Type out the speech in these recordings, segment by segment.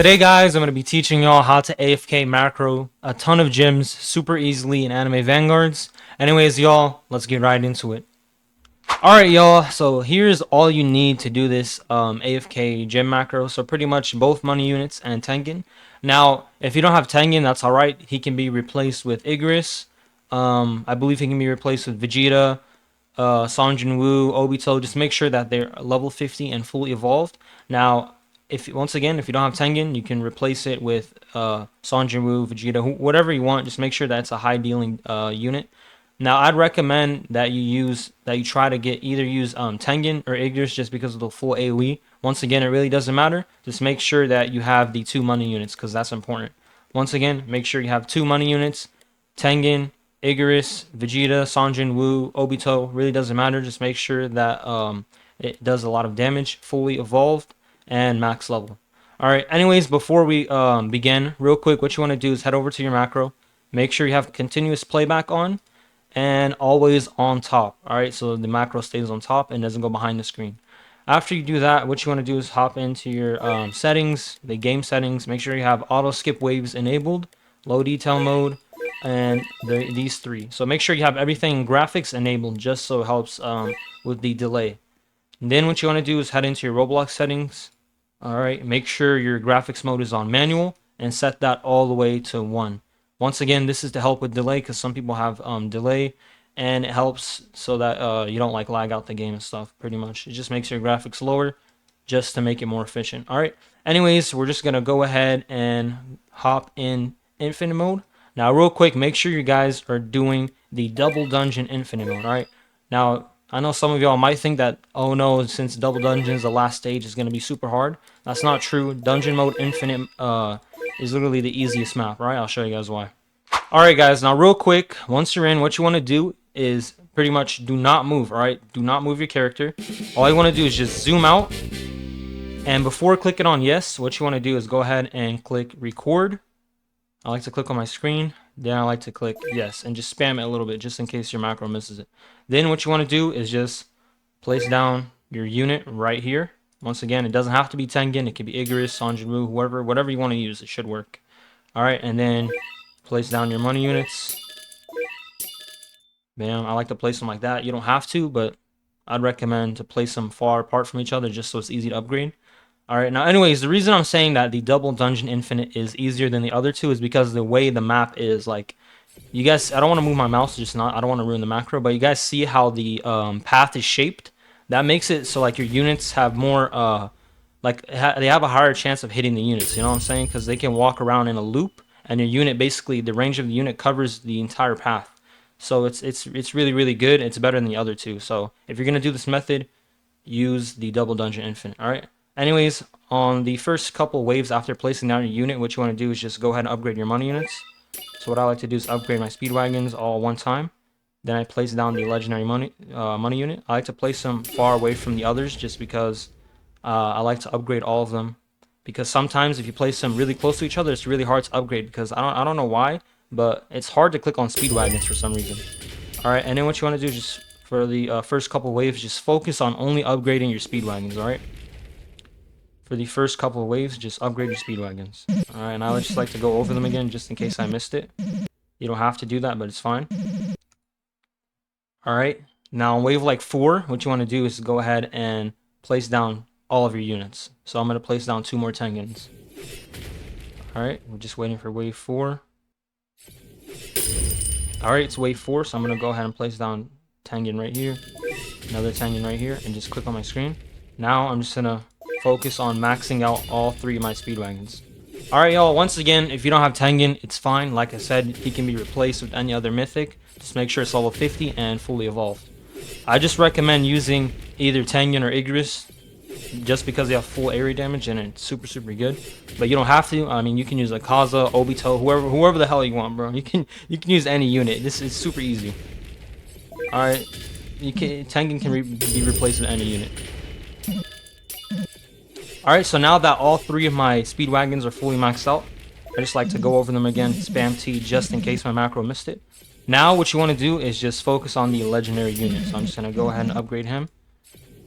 Today guys, I'm going to be teaching y'all how to AFK macro a ton of gems super easily in anime Vanguards. Anyways y'all, let's get right into it. Alright y'all, so here's all you need to do this AFK gem macro. So pretty much both money units and Tengen. Now, if you don't have Tengen, that's alright. He can be replaced with Igris. I believe he can be replaced with Vegeta, Sanjin Woo, Obito. Just make sure that they're level 50 and fully evolved. Now, if you don't have Tengen, you can replace it with Sanjin Woo, Vegeta, whatever you want. Just make sure that's a high dealing unit. Now, I'd recommend that you try to use Tengen or Igris just because of the full AoE. Once again, it really doesn't matter. Just make sure that you have the 2 money units because that's important. Once again, make sure you have 2 money units, Tengen, Igris, Vegeta, Sanjin Woo, Obito. Really doesn't matter. Just make sure that it does a lot of damage, fully evolved, and max level. Alright, anyways, before we begin, real quick, what you want to do is head over to your macro. Make sure you have continuous playback on and always on top. Alright, so the macro stays on top and doesn't go behind the screen. After you do that, what you want to do is hop into your settings, the game settings. Make sure you have auto skip waves enabled, low detail mode, and these 3. So make sure you have everything graphics enabled just so it helps with the delay. And then what you want to do is head into your Roblox settings. Alright, make sure your graphics mode is on manual and set that all the way to 1. Once again, this is to help with delay because some people have delay, and it helps so that you don't like lag out the game and stuff. Pretty much, it just makes your graphics lower just to make it more efficient. Alright, anyways, we're just gonna go ahead and hop in infinite mode. Now, real quick, make sure you guys are doing the double dungeon infinite mode. Alright, now I know some of y'all might think that, oh no, since double dungeons, the last stage is going to be super hard. That's not true. Dungeon mode infinite is literally the easiest map, right? I'll show you guys why. Alright guys, now real quick, once you're in, what you want to do is pretty much do not move, alright? Do not move your character. All you want to do is just zoom out. And before clicking on yes, what you want to do is go ahead and click record. I like to click on my screen. Then I like to click yes and just spam it a little bit just in case your macro misses it. Then what you want to do is just place down your unit right here. Once again, it doesn't have to be Tengen. It could be Igris, Sanjin Woo, whatever you want to use. It should work. Alright, and then place down your money units. Bam, I like to place them like that. You don't have to, but I'd recommend to place them far apart from each other just so it's easy to upgrade. Alright, now anyways, the reason I'm saying that the double dungeon infinite is easier than the other 2 is because the way the map is, like, you guys, I don't want to move my mouse, I don't want to ruin the macro, but you guys see how the path is shaped? That makes it so, like, your units have more, they have a higher chance of hitting the units, you know what I'm saying? Because they can walk around in a loop, and your unit, basically, the range of the unit covers the entire path. So it's really, really good. It's better than the other 2. So if you're going to do this method, use the double dungeon infinite, alright? Anyways, on the first couple waves after placing down your unit, what you want to do is just go ahead and upgrade your money units. So what I like to do is upgrade my speedwagons all one time. Then I place down the legendary money unit. I like to place them far away from the others just because I like to upgrade all of them. Because sometimes if you place them really close to each other, it's really hard to upgrade because I don't know why, but it's hard to click on speedwagons for some reason. Alright, and then what you want to do is just for the first couple waves, just focus on only upgrading your speedwagons, alright? For the first couple of waves, just upgrade your speedwagons. Alright, and I would just like to go over them again just in case I missed it. You don't have to do that, but it's fine. Alright, now on wave like 4, what you want to do is go ahead and place down all of your units. So I'm going to place down 2 more Tengens. Alright, we're just waiting for wave 4. Alright, it's wave 4, so I'm going to go ahead and place down Tengen right here. Another Tengen right here, and just click on my screen. Now I'm just going to focus on maxing out all 3 of my speedwagons. Alright y'all, once again, if you don't have Tengen, it's fine. Like I said, he can be replaced with any other mythic. Just make sure it's level 50 and fully evolved. I just recommend using either Tengen or Igris just because they have full area damage and it's super good. But you don't have to. I mean, you can use a Kaza, Obito, whoever the hell you want, bro. You can use any unit. This is super easy. Alright, Tengen can be replaced with any unit. Alright, so now that all 3 of my speedwagons are fully maxed out, I just like to go over them again, spam T just in case my macro missed it. Now what you want to do is just focus on the legendary unit. So I'm just going to go ahead and upgrade him.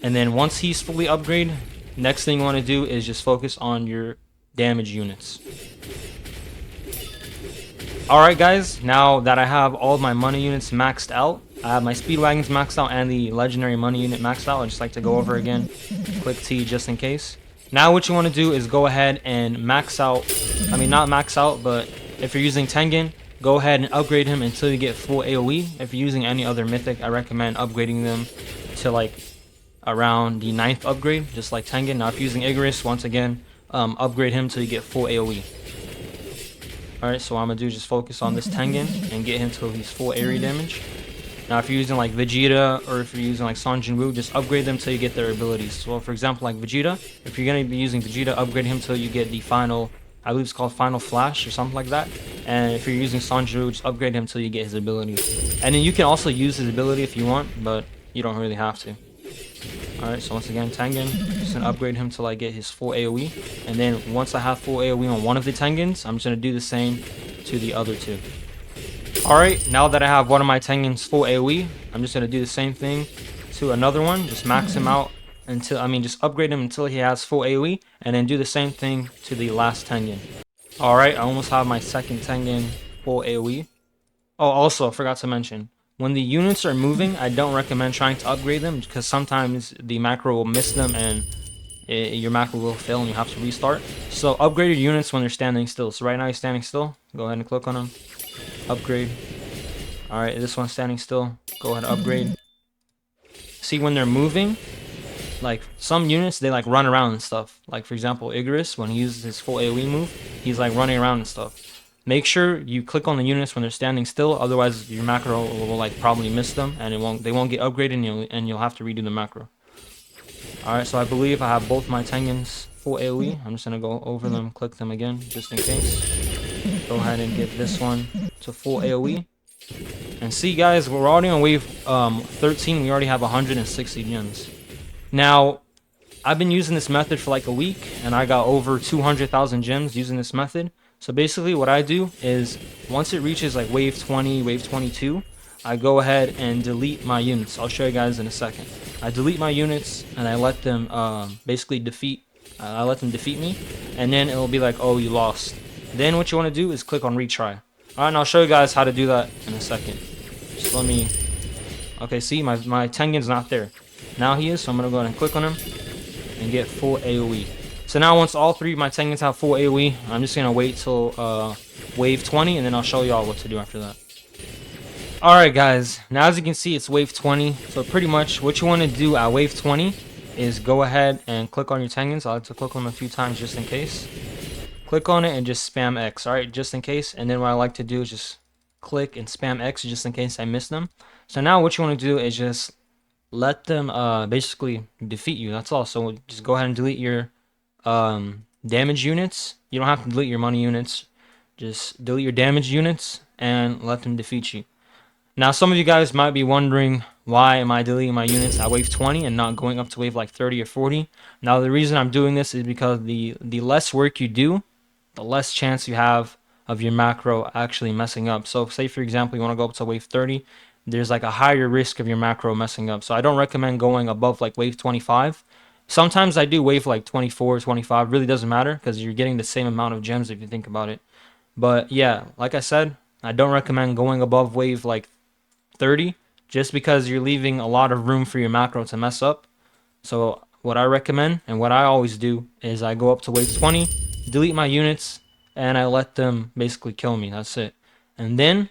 And then once he's fully upgraded, next thing you want to do is just focus on your damage units. Alright guys, now that I have all my money units maxed out, I have my speedwagons maxed out and the legendary money unit maxed out. I just like to go over again, click T just in case. Now what you want to do is go ahead and max out, not max out, but if you're using Tengen, go ahead and upgrade him until you get full AoE. If you're using any other mythic, I recommend upgrading them to like around the 9th upgrade, just like Tengen. Now if you're using Igris, once again, upgrade him till you get full AoE. Alright, so what I'm going to do is just focus on this Tengen and get him till he's full area damage. Now if you're using like Vegeta or if you're using like Son Jinwoo, just upgrade them till you get their abilities. So for example like Vegeta, if you're going to be using Vegeta, upgrade him till you get the final, I believe it's called Final Flash or something like that. And if you're using Son Jinwoo, just upgrade him till you get his abilities. And then you can also use his ability if you want, but you don't really have to. Alright, so once again, Tengen, just gonna upgrade him till I get his full AoE. And then once I have full AoE on one of the Tengens, I'm just gonna do the same to the other two. Alright, now that I have one of my Tengens full AoE, I'm just gonna do the same thing to another one. Just max him out until, just upgrade him until he has full AoE. And then do the same thing to the last Tengen. Alright, I almost have my second Tengen full AoE. Oh, also, I forgot to mention, when the units are moving, I don't recommend trying to upgrade them because sometimes the macro will miss them and your macro will fail and you have to restart. So upgrade your units when they're standing still. So right now he's standing still. Go ahead and click on him. Upgrade. Alright, this one's standing still. Go ahead and upgrade. See, when they're moving, like some units, they like run around and stuff. Like for example, Igris, when he uses his full AoE move, he's like running around and stuff. Make sure you click on the units when they're standing still, otherwise your macro will like probably miss them and they won't get upgraded and you'll have to redo the macro. Alright, so I believe I have both my Tengens full AoE. I'm just gonna go over them, click them again, just in case. Go ahead and get this one to full AoE. And see guys, we're already on wave 13, we already have 160 gems. Now, I've been using this method for like a week and I got over 200,000 gems using this method. So basically what I do is once it reaches like wave 20, wave 22, I go ahead and delete my units. I'll show you guys in a second. I delete my units and I let them basically defeat me, and then it'll be like, oh, you lost. Then what you want to do is click on retry. Alright, and I'll show you guys how to do that in a second. Just let me, okay, see my Tengen's not there. Now he is, so I'm going to go ahead and click on him and get full AoE. So now once all three of my Tengens have full AoE, I'm just going to wait till wave 20 and then I'll show y'all what to do after that. Alright guys, now as you can see it's wave 20. So pretty much what you want to do at wave 20 is go ahead and click on your Tengens. I like to click on them a few times just in case. Click on it and just spam X, alright, just in case. And then what I like to do is just click and spam X just in case I miss them. So now what you want to do is just let them basically defeat you. That's all. So just go ahead and delete your damage units. You don't have to delete your money units. Just delete your damage units and let them defeat you. Now some of you guys might be wondering, why am I deleting my units at wave 20 and not going up to wave like 30 or 40? Now the reason I'm doing this is because the less work you do, the less chance you have of your macro actually messing up. So say for example you want to go up to wave 30, there's like a higher risk of your macro messing up. So I don't recommend going above like wave 25. Sometimes I do wave like 24, 25, really doesn't matter because you're getting the same amount of gems if you think about it. But yeah, like I said, I don't recommend going above wave like 30 just because you're leaving a lot of room for your macro to mess up. So what I recommend and what I always do is I go up to wave 20, delete my units, and I let them basically kill me. That's it. And then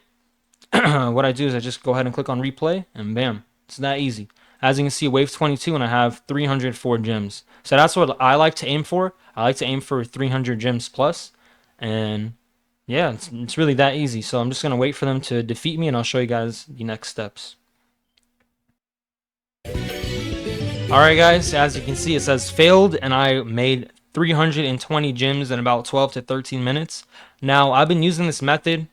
what I do is I just go ahead and click on replay and bam, it's that easy. As you can see, wave 22 and I have 304 gems. So that's what I like to aim for. I like to aim for 300 gems plus. And yeah, it's really that easy. So I'm just going to wait for them to defeat me and I'll show you guys the next steps. Alright guys, as you can see it says failed and I made 320 gems in about 12 to 13 minutes. Now I've been using this method.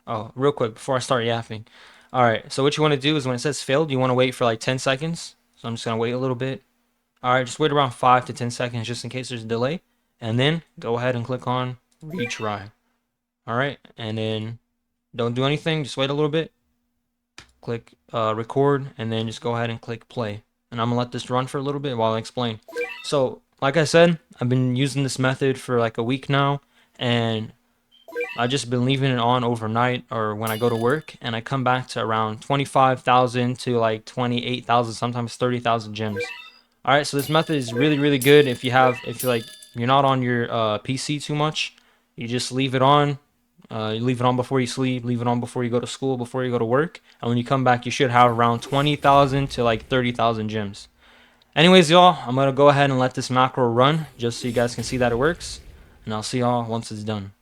Oh, real quick before I start yapping. Alright, so what you want to do is when it says failed, you want to wait for like 10 seconds. So I'm just going to wait a little bit. Alright, just wait around 5 to 10 seconds just in case there's a delay. And then go ahead and click on retry. Alright, and then don't do anything, just wait a little bit. Click record, and then just go ahead and click play. And I'm going to let this run for a little bit while I explain. So like I said, I've been using this method for like a week now, and I've just been leaving it on overnight or when I go to work, and I come back to around 25,000 to like 28,000, sometimes 30,000 gems. All right, so this method is really, really good if you're not on your PC too much. You just leave it on. You leave it on before you sleep, leave it on before you go to school, before you go to work, and when you come back, you should have around 20,000 to like 30,000 gems. Anyways, y'all, I'm gonna go ahead and let this macro run just so you guys can see that it works, and I'll see y'all once it's done.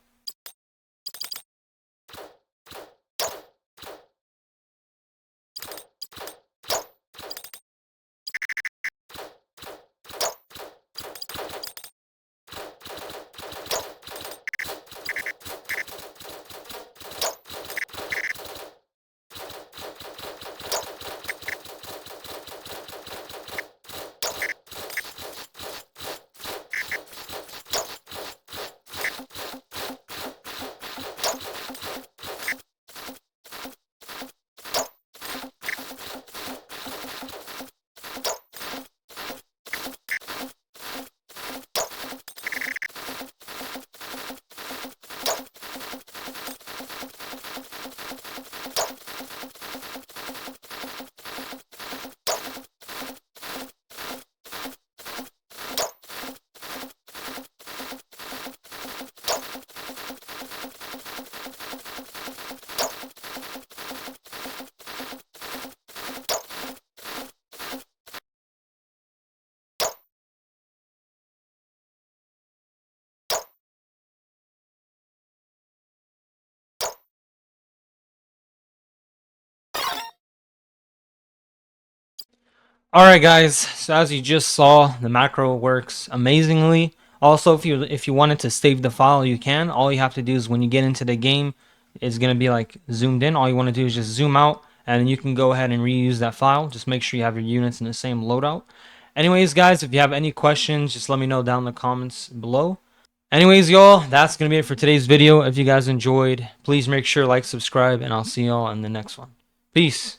Alright guys, so as you just saw, the macro works amazingly. Also, if you wanted to save the file, you can. All you have to do is when you get into the game, it's going to be like zoomed in. All you want to do is just zoom out, and you can go ahead and reuse that file. Just make sure you have your units in the same loadout. Anyways guys, if you have any questions, just let me know down in the comments below. Anyways y'all, that's going to be it for today's video. If you guys enjoyed, please make sure to like, subscribe, and I'll see y'all in the next one. Peace.